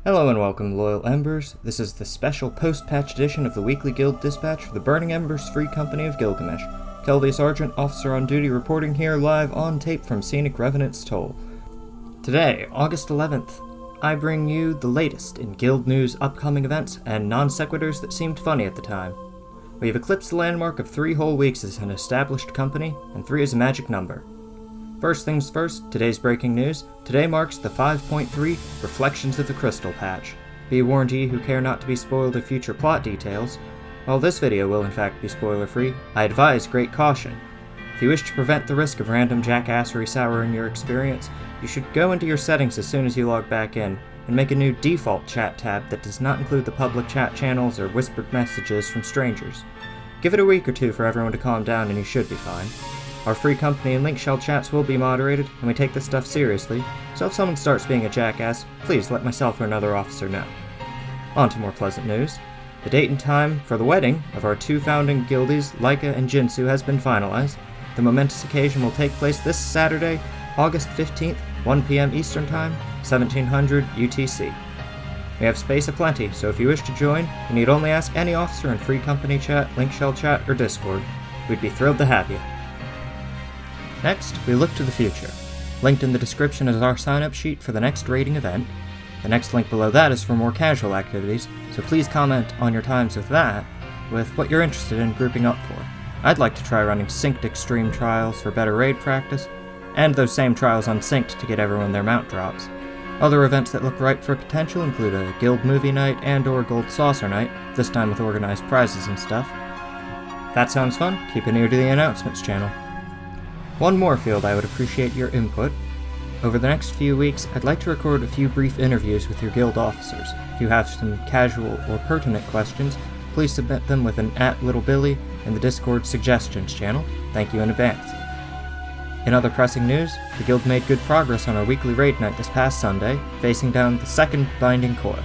Hello and welcome, loyal Embers. This is the special post-patch edition of the weekly Guild Dispatch for the Burning Embers Free Company of Gilgamesh. Kelvy Sergeant, officer on duty, reporting here live on tape from Scenic Revenant's Toll. Today, August 11th, I bring you the latest in Guild news, upcoming events, and non-sequiturs that seemed funny at the time. We have eclipsed the landmark of 3 whole weeks as an established company, and 3 is a magic number. First things first, today's breaking news. Today marks the 5.3 Reflections of the Crystal patch. Be warned, ye who care not to be spoiled of future plot details. While this video will in fact be spoiler-free, I advise great caution. If you wish to prevent the risk of random jackassery souring your experience, you should go into your settings as soon as you log back in, and make a new default chat tab that does not include the public chat channels or whispered messages from strangers. Give it a week or two for everyone to calm down and you should be fine. Our free company and link shell chats will be moderated, and we take this stuff seriously, so if someone starts being a jackass, please let myself or another officer know. On to more pleasant news. The date and time for the wedding of our 2 founding guildies, Laika and Jinsu, has been finalized. The momentous occasion will take place this Saturday, August 15th, 1 p.m. Eastern Time, 1700 UTC. We have space aplenty, so if you wish to join, you need only ask any officer in free company chat, link shell chat, or Discord. We'd be thrilled to have you. Next, we look to the future. Linked in the description is our sign-up sheet for the next raiding event. The next link below that is for more casual activities, so please comment on your times with that, with what you're interested in grouping up for. I'd like to try running synced extreme trials for better raid practice, and those same trials unsynced to get everyone their mount drops. Other events that look ripe for potential include a guild movie night and or gold saucer night, this time with organized prizes and stuff. If that sounds fun, keep an ear to the announcements channel. One more field I would appreciate your input. Over the next few weeks, I'd like to record a few brief interviews with your guild officers. If you have some casual or pertinent questions, please submit them with an @LittleBilly in the Discord suggestions channel. Thank you in advance. In other pressing news, the guild made good progress on our weekly raid night this past Sunday, facing down the second binding coil.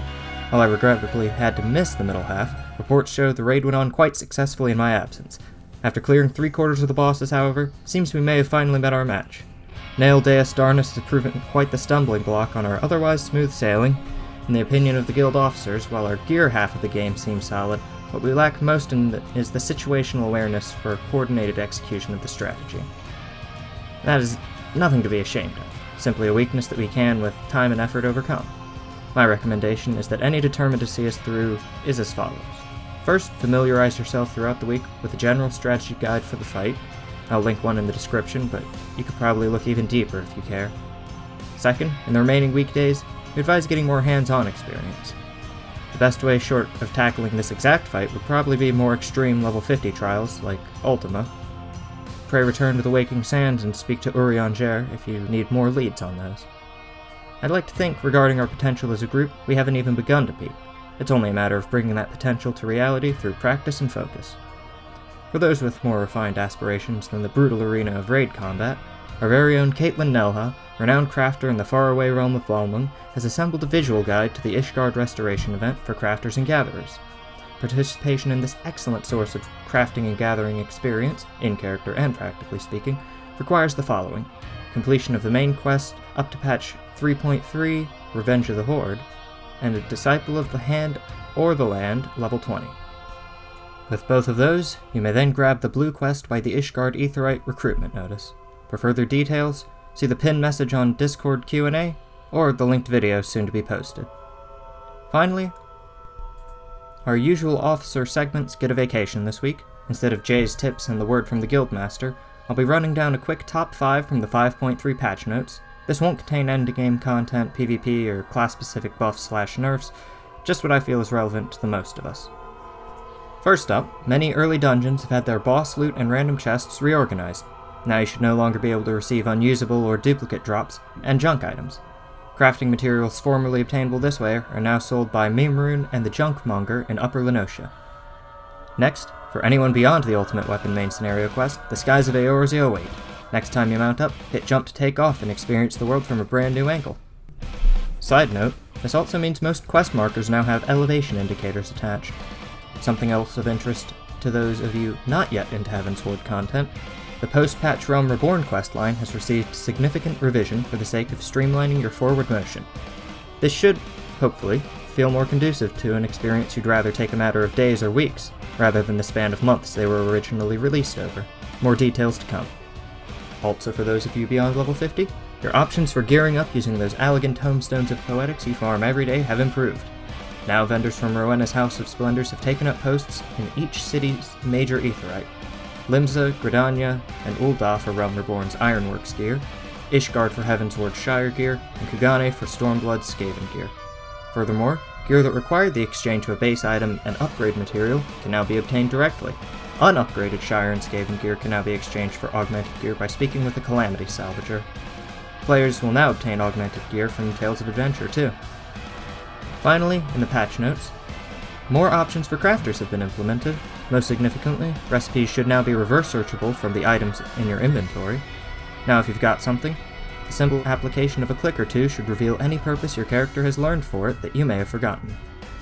While I regrettably had to miss the middle half, reports show the raid went on quite successfully in my absence. After clearing 3/4 of the bosses, however, seems we may have finally met our match. Nail Deus Darnus has proven quite the stumbling block on our otherwise smooth sailing. In the opinion of the guild officers, while our gear half of the game seems solid, what we lack most is the situational awareness for a coordinated execution of the strategy. That is nothing to be ashamed of, simply a weakness that we can, with time and effort, overcome. My recommendation is that any determined to see us through is as follows. First, familiarize yourself throughout the week with a general strategy guide for the fight. I'll link one in the description, but you could probably look even deeper if you care. Second, in the remaining weekdays, we advise getting more hands-on experience. The best way short of tackling this exact fight would probably be more extreme level 50 trials, like Ultima. Pray return to the Waking Sands and speak to Urianger if you need more leads on those. I'd like to think, regarding our potential as a group, we haven't even begun to peak. It's only a matter of bringing that potential to reality through practice and focus. For those with more refined aspirations than the brutal arena of raid combat, our very own Caitlin Nelha, renowned crafter in the faraway realm of Valmung, has assembled a visual guide to the Ishgard Restoration event for crafters and gatherers. Participation in this excellent source of crafting and gathering experience, in character and practically speaking, requires the following: completion of the main quest up to patch 3.3, Revenge of the Horde, and a Disciple of the Hand or the Land, level 20. With both of those, you may then grab the blue quest by the Ishgard Aetheryte recruitment notice. For further details, see the pinned message on Discord Q&A, or the linked video soon to be posted. Finally, our usual officer segments get a vacation this week. Instead of Jay's tips and the word from the Guildmaster, I'll be running down a quick top 5 from the 5.3 patch notes. This won't contain endgame content, PvP, or class-specific buffs/nerfs, just what I feel is relevant to the most of us. First up, many early dungeons have had their boss loot and random chests reorganized. Now you should no longer be able to receive unusable or duplicate drops, and junk items. Crafting materials formerly obtainable this way are now sold by Mimrune and the Junkmonger in Upper Lenosha. Next, for anyone beyond the Ultimate Weapon main scenario quest, the skies of Eorzea await. Next time you mount up, hit jump to take off and experience the world from a brand new angle. Side note, this also means most quest markers now have elevation indicators attached. Something else of interest to those of you not yet into Heavensward content, the post-patch Realm Reborn questline has received significant revision for the sake of streamlining your forward motion. This should hopefully, feel more conducive to an experience you'd rather take a matter of days or weeks, rather than the span of months they were originally released over. More details to come. Also, for those of you beyond level 50, your options for gearing up using those elegant tomestones of poetics you farm every day have improved. Now vendors from Rowena's House of Splendors have taken up posts in each city's major aetherite. Limsa, Gridania, and Ul'dah for Realm Reborn's Ironworks gear, Ishgard for Heavensward's Shire gear, and Kugane for Stormblood's Skaven gear. Furthermore, gear that required the exchange of a base item and upgrade material can now be obtained directly. Unupgraded Shire and Skaven gear can now be exchanged for augmented gear by speaking with a Calamity Salvager. Players will now obtain augmented gear from Tales of Adventure too. Finally, in the patch notes, more options for crafters have been implemented. Most significantly, recipes should now be reverse searchable from the items in your inventory. Now if you've got something, the simple application of a click or two should reveal any purpose your character has learned for it that you may have forgotten,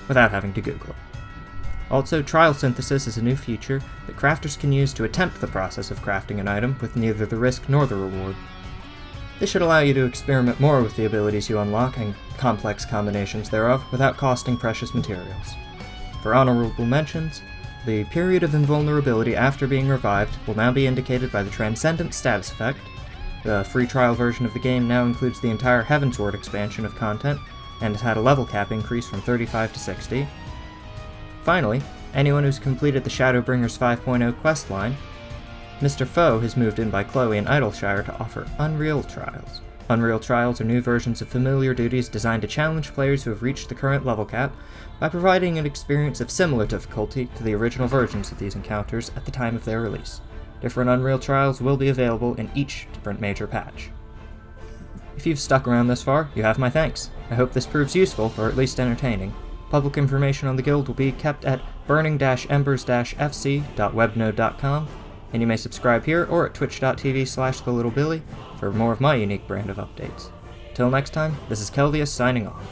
without having to Google it. Also, trial synthesis is a new feature that crafters can use to attempt the process of crafting an item with neither the risk nor the reward. This should allow you to experiment more with the abilities you unlock and complex combinations thereof without costing precious materials. For honorable mentions, the period of invulnerability after being revived will now be indicated by the Transcendent status effect. The free trial version of the game now includes the entire Heavensward expansion of content and has had a level cap increase from 35 to 60. Finally, anyone who's completed the Shadowbringers 5.0 questline, Mr. Foe has moved in by Chloe in Idleshire to offer Unreal Trials. Unreal Trials are new versions of familiar duties designed to challenge players who have reached the current level cap by providing an experience of similar difficulty to the original versions of these encounters at the time of their release. Different Unreal Trials will be available in each different major patch. If you've stuck around this far, you have my thanks. I hope this proves useful, or at least entertaining. Public information on the guild will be kept at burning-embers-fc.webnode.com, and you may subscribe here or at twitch.tv/thelittlebilly for more of my unique brand of updates. Till next time, this is Kelvius signing off.